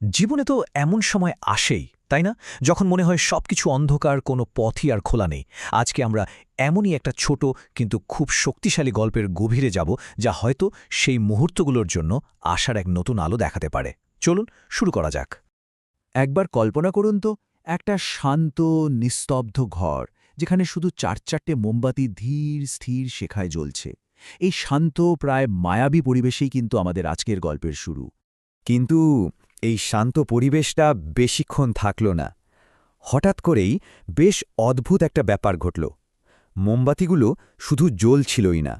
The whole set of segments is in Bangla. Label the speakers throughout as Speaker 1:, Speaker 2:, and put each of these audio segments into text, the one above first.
Speaker 1: জীবনে তো এমন সময় আসেই, তাই না? যখন মনে হয় সবকিছু অন্ধকার, কোনো পথই আর খোলা নেই। আজকে আমরা এমনই একটা ছোট কিন্তু খুব শক্তিশালী গল্পের গভীরে যাব, যা হয়তো সেই মুহূর্তগুলোর জন্য আশার এক নতুন আলো দেখাতে পারে। চলুন শুরু করা যাক।
Speaker 2: একবার কল্পনা করুন তো, একটা শান্ত নিস্তব্ধ ঘর, যেখানে শুধু চারটে মোমবাতি ধীর স্থির শেখায় জ্বলছে। এই শান্ত প্রায় মায়াবী পরিবেশেই কিন্তু আমাদের আজকের গল্পের শুরু।
Speaker 3: কিন্তু এই শান্ত পরিবেশটা বেশিক্ষণ থাকল না। হঠাৎ করেই বেশ অদ্ভুত একটা ব্যাপার ঘটল। মোমবাতিগুলো শুধু জ্বলছিলই না,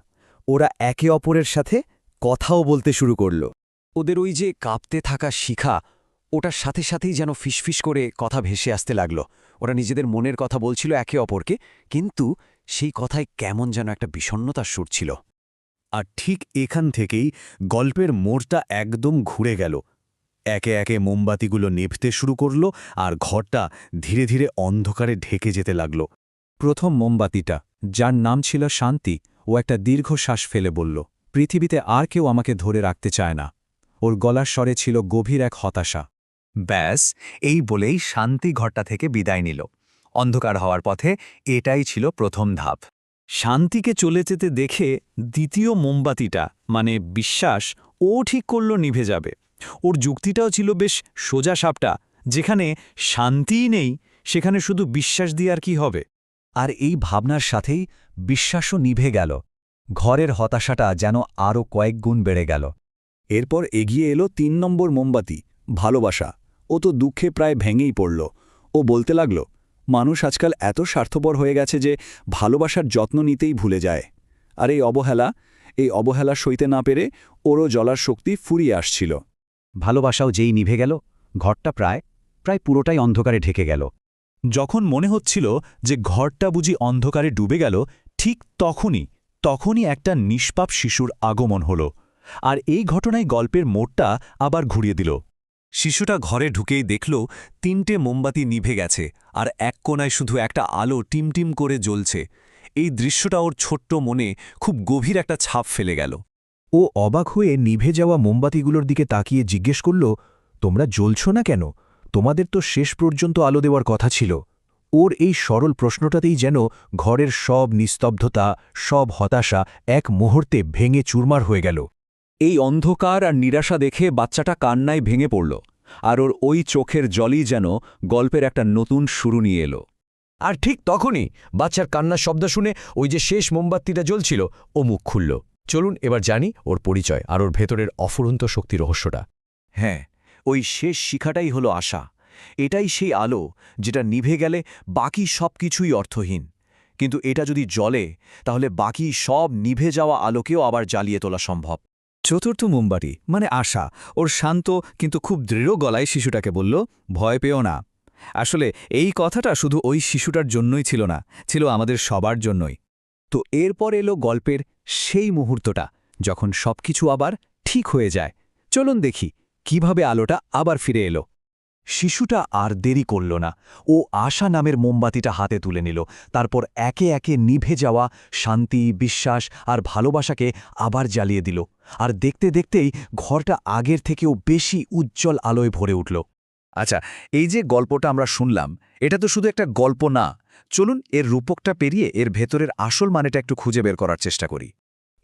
Speaker 3: ওরা একে অপরের সাথে কথাও বলতে শুরু করল।
Speaker 1: ওদের ওই যে কাঁপতে থাকা শিখা, ওটার সাথে সাথেই যেন ফিসফিস করে কথা ভেসে আসতে লাগল। ওরা নিজেদের মনের কথা বলছিল একে অপরকে, কিন্তু সেই কথায় কেমন যেন একটা বিষণ্ণতার সুর ছিল।
Speaker 2: আর ঠিক এখান থেকেই গল্পের মোড়টা একদম ঘুরে গেল। একে একে মোমবাতিগুলো নিভতে শুরু করল, আর ঘরটা ধীরে ধীরে অন্ধকারে ঢেকে যেতে লাগল। প্রথম মোমবাতিটা, যার নাম ছিল শান্তি, ও একটা দীর্ঘশ্বাস ফেলে বলল, পৃথিবীতে আর কেউ আমাকে ধরে রাখতে চায় না। ওর গলার স্বরে ছিল গভীর এক হতাশা।
Speaker 4: ব্যাস, এই বলেই শান্তি ঘরটা থেকে বিদায় নিল। অন্ধকার হওয়ার পথে এটাই ছিল প্রথম ধাপ।
Speaker 1: শান্তিকে চলে যেতে দেখে দ্বিতীয় মোমবাতিটা, মানে বিশ্বাস, ও ঠিক করল নিভে যাবে। ওর যুক্তিটাও ছিল বেশ সোজা সাপটা, যেখানে শান্তিই নেই সেখানে শুধু বিশ্বাস দিয়ে আর কি হবে।
Speaker 3: আর এই ভাবনার সাথেই বিশ্বাসও নিভে গেল। ঘরের হতাশাটা যেন আরও কয়েক গুণ বেড়ে গেল।
Speaker 2: এরপর এগিয়ে এলো ৩ নম্বর মোমবাতি, ভালোবাসা। ও তো দুঃখে প্রায় ভেঙেই পড়ল। ও বলতে লাগল, মানুষ আজকাল এত স্বার্থপর হয়ে গেছে যে ভালোবাসার যত্ন নিতেই ভুলে যায়। আর এই অবহেলা সইতে না পেরে ওরও জ্বলার শক্তি ফুরিয়ে আসছিল।
Speaker 3: ভালোবাসাও যেই নিভে গেল, ঘরটা প্রায় পুরোটাই অন্ধকারে ঢেকে গেল।
Speaker 1: যখন মনে হচ্ছিল যে ঘরটা বুঝি অন্ধকারে ডুবে গেল, ঠিক তখনই একটা নিষ্পাপ শিশুর আগমন হল। আর এই ঘটনায় গল্পের মোড়টা আবার ঘুরিয়ে দিল। শিশুটা ঘরে ঢুকেই দেখল ৩টে মোমবাতি নিভে গেছে, আর এক কোণায় শুধু একটা আলো টিমটিম করে জ্বলছে। এই দৃশ্যটা ওর ছোট্ট মনে খুব গভীর একটা ছাপ ফেলে গেল।
Speaker 2: ও অবাক হয়ে নিভে যাওয়া মোমবাতিগুলোর দিকে তাকিয়ে জিজ্ঞেস করল, তোমরা জ্বলছ না কেন? তোমাদের তো শেষ পর্যন্ত আলো দেওয়ার কথা ছিল। ওর এই সরল প্রশ্নটাতেই যেন ঘরের সব নিস্তব্ধতা, সব হতাশা এক মুহূর্তে ভেঙে চুরমার হয়ে গেল।
Speaker 1: এই অন্ধকার আর নিরাশা দেখে বাচ্চাটা কান্নায় ভেঙে পড়ল, আর ওর ওই চোখের জলই যেন গল্পের একটা নতুন শুরু নিয়ে এলো।
Speaker 5: আর ঠিক তখনই বাচ্চার কান্নার শব্দ শুনে ওই যে শেষ মোমবাতিটা জ্বলছিল, ও মুখ খুলল। চলুন এবার জানি ওর পরিচয় আর ওর ভেতরের অফুরন্ত শক্তি রহস্যটা।
Speaker 1: হ্যাঁ, ওই শেষ শিখাটাই হলো আশা। এটাই সেই আলো যেটা নিভে গেলে বাকি সব কিছুই অর্থহীন। কিন্তু এটা যদি জ্বলে, তাহলে বাকি সব নিভে যাওয়া আলোকেও আবার জ্বালিয়ে তোলা সম্ভব।
Speaker 4: চতুর্থ মোমবাতি মানে আশা, ওর শান্ত কিন্তু খুব দৃঢ় গলায় শিশুটাকে বলল, ভয় পেও না। আসলে এই কথাটা শুধু ওই শিশুটার জন্যই ছিল না, ছিল আমাদের সবার জন্যই। তো এরপর এলো গল্পের সেই মুহূর্তটা, যখন সবকিছু আবার ঠিক হয়ে যায়। চলুন দেখি কিভাবে আলোটা আবার ফিরে এলো।
Speaker 1: শিশুটা আর দেরি করল না। ও আশা নামের মোমবাতিটা হাতে তুলে নিল, তারপর একে একে নিভে যাওয়া শান্তি, বিশ্বাস আর ভালোবাসাকে আবার জ্বালিয়ে দিল। আর দেখতে দেখতেই ঘরটা আগের থেকেও বেশি উজ্জ্বল আলোয় ভরে উঠল।
Speaker 4: আচ্ছা, এই যে গল্পটা আমরা শুনলাম, এটা তো শুধু একটা গল্প না। চলুন এর রূপকটা পেরিয়ে এর ভেতরের আসল মানেটা একটু খুঁজে বের করার চেষ্টা করি।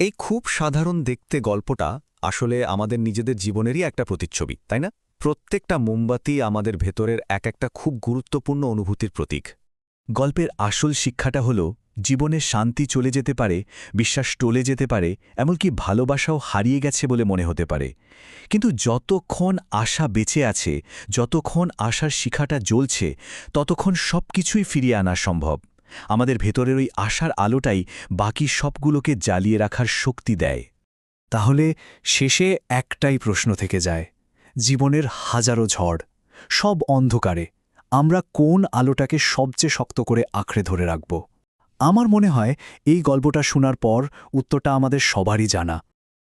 Speaker 1: এই খুব সাধারণ দেখতে গল্পটা আসলে আমাদের নিজেদের জীবনেরই একটা প্রতিচ্ছবি, তাই না? প্রত্যেকটা মোমবাতি আমাদের ভেতরের এক একটা খুব গুরুত্বপূর্ণ অনুভূতির প্রতীক। গল্পের আসল শিক্ষাটা হলো, জীবনে শান্তি চলে যেতে পারে, বিশ্বাস টলে যেতে পারে, এমনকি ভালোবাসাও হারিয়ে গেছে বলে মনে হতে পারে। কিন্তু যতক্ষণ আশা বেঁচে আছে, যতক্ষণ আশার শিখাটা জ্বলছে, ততক্ষণ সবকিছুই ফিরিয়ে আনা সম্ভব। আমাদের ভেতরের ওই আশার আলোটাই বাকি সবগুলোকে জ্বালিয়ে রাখার শক্তি দেয়। তাহলে শেষে একটাই প্রশ্ন থেকে যায়, জীবনের হাজারো ঝড়, সব অন্ধকারে আমরা কোন আলোটাকে সবচেয়ে শক্ত করে আঁকড়ে ধরে রাখব? আমার মনে হয় এই গল্পটা শোনার পর উত্তরটা আমাদের সবারই জানা।